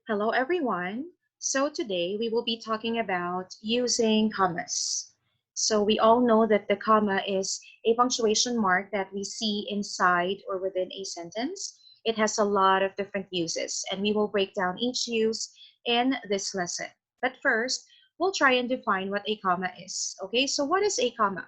Hello, everyone. So today we will be talking about using commas. So we all know that the comma is a punctuation mark that we see inside or within a sentence. It has a lot of different uses, and we will break down each use in this lesson. But first, we'll try and define what a comma is. Okay, so what is a comma?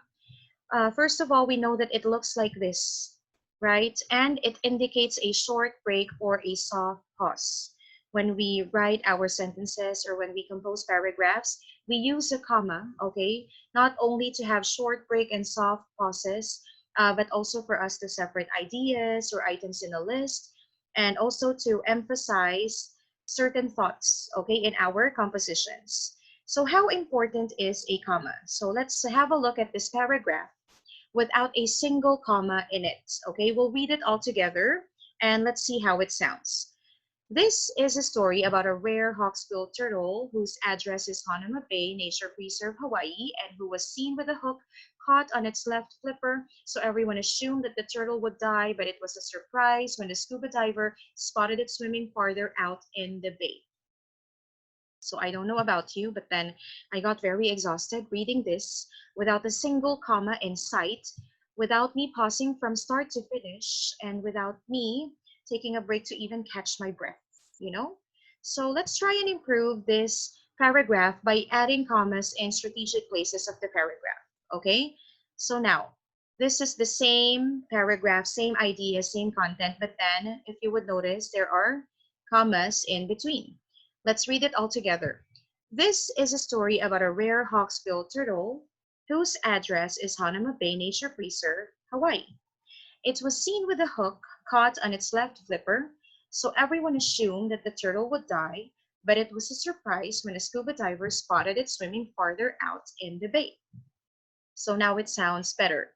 First of all, we know that it looks like this, right? And it indicates a short break or a soft pause. When we write our sentences or when we compose paragraphs, we use a comma, okay? Not only to have short break and soft pauses, but also for us to separate ideas or items in a list, and also to emphasize certain thoughts, okay, in our compositions. So how important is a comma? So let's have a look at this paragraph without a single comma in it. Okay, we'll read it all together and let's see how it sounds. This is a story about a rare hawksbill turtle whose address is Hanama Bay Nature Preserve, Hawaii, and who was seen with a hook caught on its left flipper. So everyone assumed that the turtle would die, but it was a surprise when the scuba diver spotted it swimming farther out in the bay. So I don't know about you, but then I got very exhausted reading this without a single comma in sight, without me pausing from start to finish, and without me taking a break to even catch my breath, you know? So let's try and improve this paragraph by adding commas in strategic places of the paragraph, okay? So now, this is the same paragraph, same idea, same content, but then if you would notice, there are commas in between. Let's read it all together. This is a story about a rare hawksbill turtle whose address is Hanama Bay Nature Preserve, Hawaii. It was seen with a hook caught on its left flipper, so everyone assumed that the turtle would die, but it was a surprise when a scuba diver spotted it swimming farther out in the bay. So now it sounds better.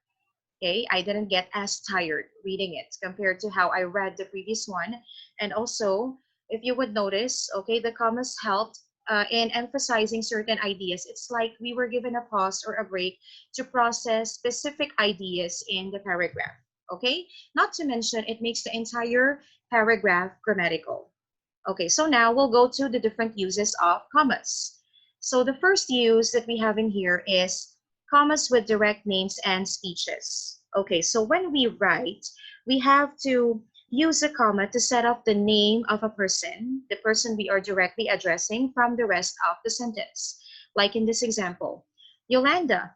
Okay, I didn't get as tired reading it compared to how I read the previous one. And also, if you would notice, okay, the commas helped in emphasizing certain ideas. It's like we were given a pause or a break to process specific ideas in the paragraph. Okay, not to mention it makes the entire paragraph grammatical. Okay, so now we'll go to the different uses of commas. So the first use that we have in here is commas with direct names and speeches. Okay, so when we write, we have to use a comma to set off the name of a person, the person we are directly addressing, from the rest of the sentence. Like in this example, Yolanda,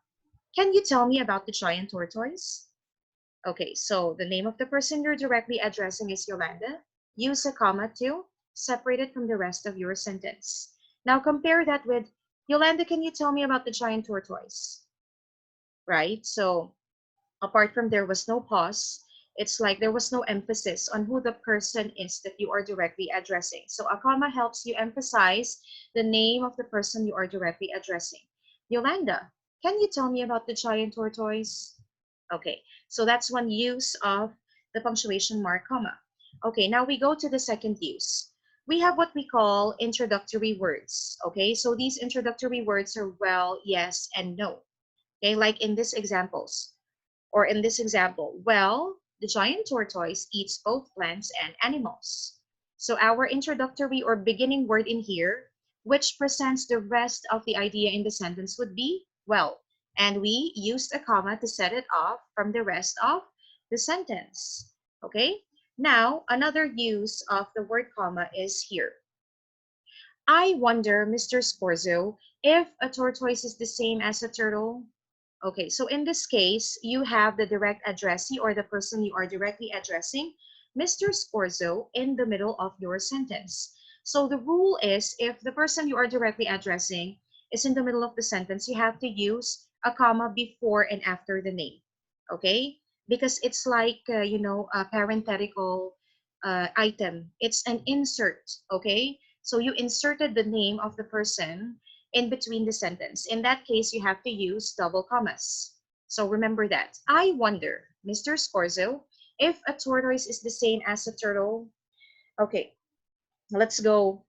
can you tell me about the giant tortoise? Okay, so the name of the person you're directly addressing is Yolanda. Use a comma to separate it from the rest of your sentence. Now compare that with Yolanda, can you tell me about the giant tortoise? Right? So apart from there was no pause, it's like there was no emphasis on who the person is that you are directly addressing. So a comma helps you emphasize the name of the person you are directly addressing. Yolanda, can you tell me about the giant tortoise? Okay, so that's one use of the punctuation mark comma. Okay, now we go to the second use. We have what we call introductory words. Okay, so these introductory words are well, yes, and no. Okay, like in this examples, or in this example, well, the giant tortoise eats both plants and animals. So our introductory or beginning word in here, which presents the rest of the idea in the sentence, would be well. And we used a comma to set it off from the rest of the sentence. Okay? Now, another use of the word comma is here. I wonder, Mr. Scorzo, if a tortoise is the same as a turtle. Okay, so in this case, you have the direct addressee or the person you are directly addressing, Mr. Scorzo, in the middle of your sentence. So the rule is if the person you are directly addressing is in the middle of the sentence, you have to use a comma before and after the name. Okay? Because it's like, a parenthetical item. It's an insert. Okay? So you inserted the name of the person in between the sentence. In that case, you have to use double commas. So remember that. I wonder, Mr. Scorzo, if a tortoise is the same as a turtle. Okay, let's go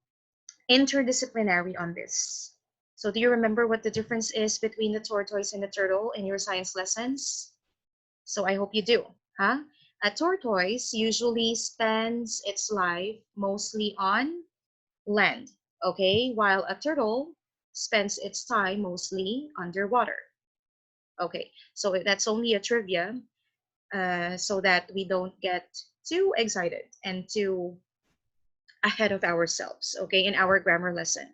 interdisciplinary on this. So do you remember what the difference is between the tortoise and the turtle in your science lessons? So I hope you do, huh? A tortoise usually spends its life mostly on land, okay, while a turtle spends its time mostly underwater. Okay, so that's only a trivia, so that we don't get too excited and too ahead of ourselves, okay, in our grammar lesson.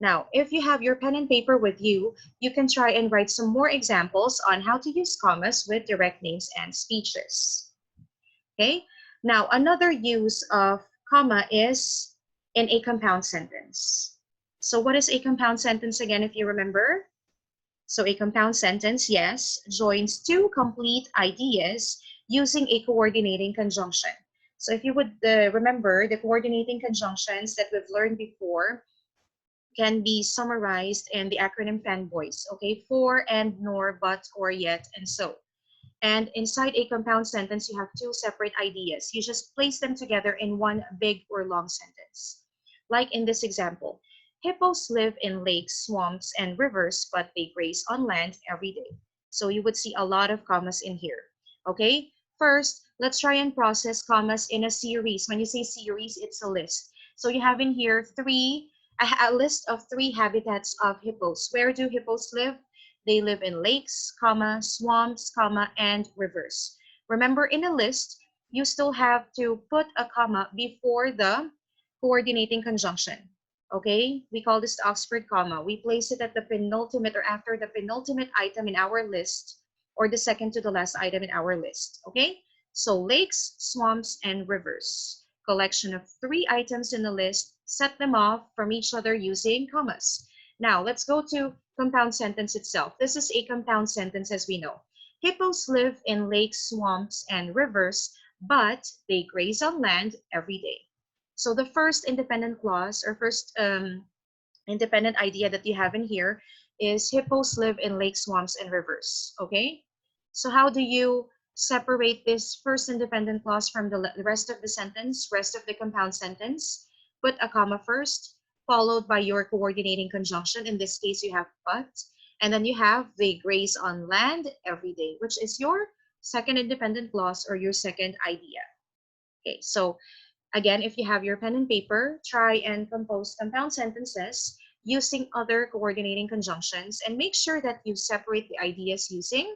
Now, if you have your pen and paper with you, you can try and write some more examples on how to use commas with direct names and speeches. Okay? Now, another use of comma is in a compound sentence. So what is a compound sentence again, if you remember? So a compound sentence, yes, joins two complete ideas using a coordinating conjunction. So if you would remember, the coordinating conjunctions that we've learned before can be summarized in the acronym FANBOYS, okay? For, and, nor, but, or, yet, and so. And inside a compound sentence, you have two separate ideas. You just place them together in one big or long sentence. Like in this example, hippos live in lakes, swamps, and rivers, but they graze on land every day. So you would see a lot of commas in here. Okay, first, let's try and process commas in a series. When you say series, it's a list. So you have in here a list of three habitats of hippos. Where do hippos live? They live in lakes, comma, swamps, comma, and rivers. Remember, in a list, you still have to put a comma before the coordinating conjunction. Okay, we call this the Oxford comma. We place it at the penultimate or after the penultimate item in our list, or the second to the last item in our list. Okay, so lakes, swamps, and rivers. Collection of three items in the list, set them off from each other using commas. Now, let's go to compound sentence itself. This is a compound sentence as we know. Hippos live in lakes, swamps, and rivers, but they graze on land every day. So the first independent clause or first independent idea that you have in here is hippos live in lakes, swamps, and rivers. Okay? So how do you separate this first independent clause from the rest of the sentence, rest of the compound sentence? Put a comma first, followed by your coordinating conjunction. In this case, you have but, and then you have they graze on land every day, which is your second independent clause or your second idea. Okay, so again, if you have your pen and paper, try and compose compound sentences using other coordinating conjunctions and make sure that you separate the ideas using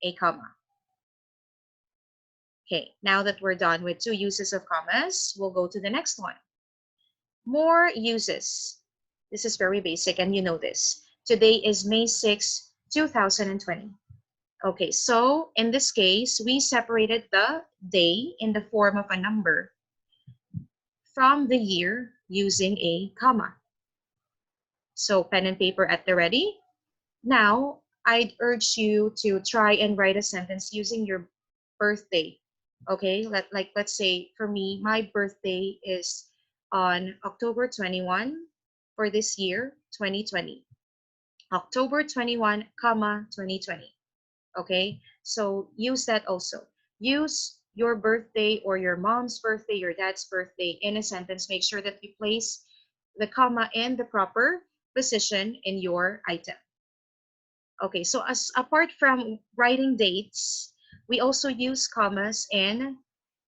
a comma. Okay, now that we're done with two uses of commas, we'll go to the next one. More uses. This is very basic and you know this. Today is May 6, 2020. Okay, so in this case, we separated the day in the form of a number from the year using a comma. So pen and paper at the ready. Now, I'd urge you to try and write a sentence using your birthday. Okay, let's say for me, my birthday is on October 21 for this year, 2020. October 21, comma, 2020. Okay, so use that also. Use your birthday or your mom's birthday, your dad's birthday in a sentence. Make sure that you place the comma in the proper position in your item. Okay, so as apart from writing dates, we also use commas in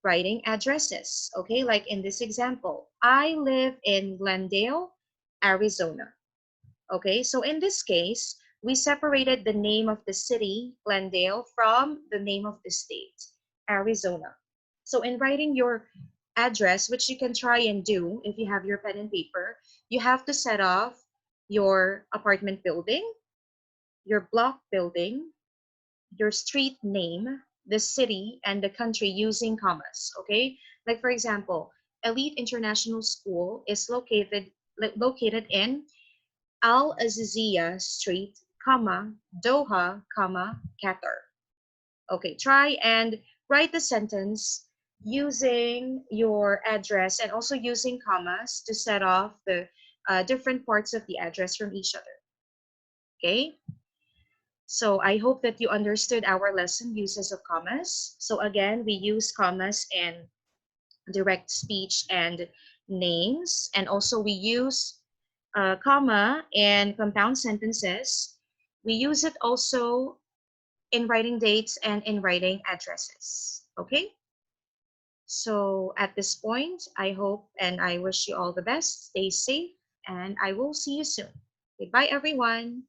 writing addresses. Okay, like in this example, I live in Glendale, Arizona. Okay, so in this case, we separated the name of the city, Glendale, from the name of the state, Arizona. So in writing your address, which you can try and do if you have your pen and paper, you have to set off your apartment building, your block building, your street name, the city, and the country using commas, okay? Like for example, Elite International School is located in Al Azizia Street, comma, Doha, comma, Qatar. Okay, try and write the sentence using your address and also using commas to set off the different parts of the address from each other. Okay, so I hope that you understood our lesson uses of commas. So again, we use commas in direct speech and names, and also we use comma in compound sentences. We use it also in writing dates and in writing addresses. Okay? So at this point, I hope and I wish you all the best. Stay safe, and I will see you soon. Goodbye, everyone.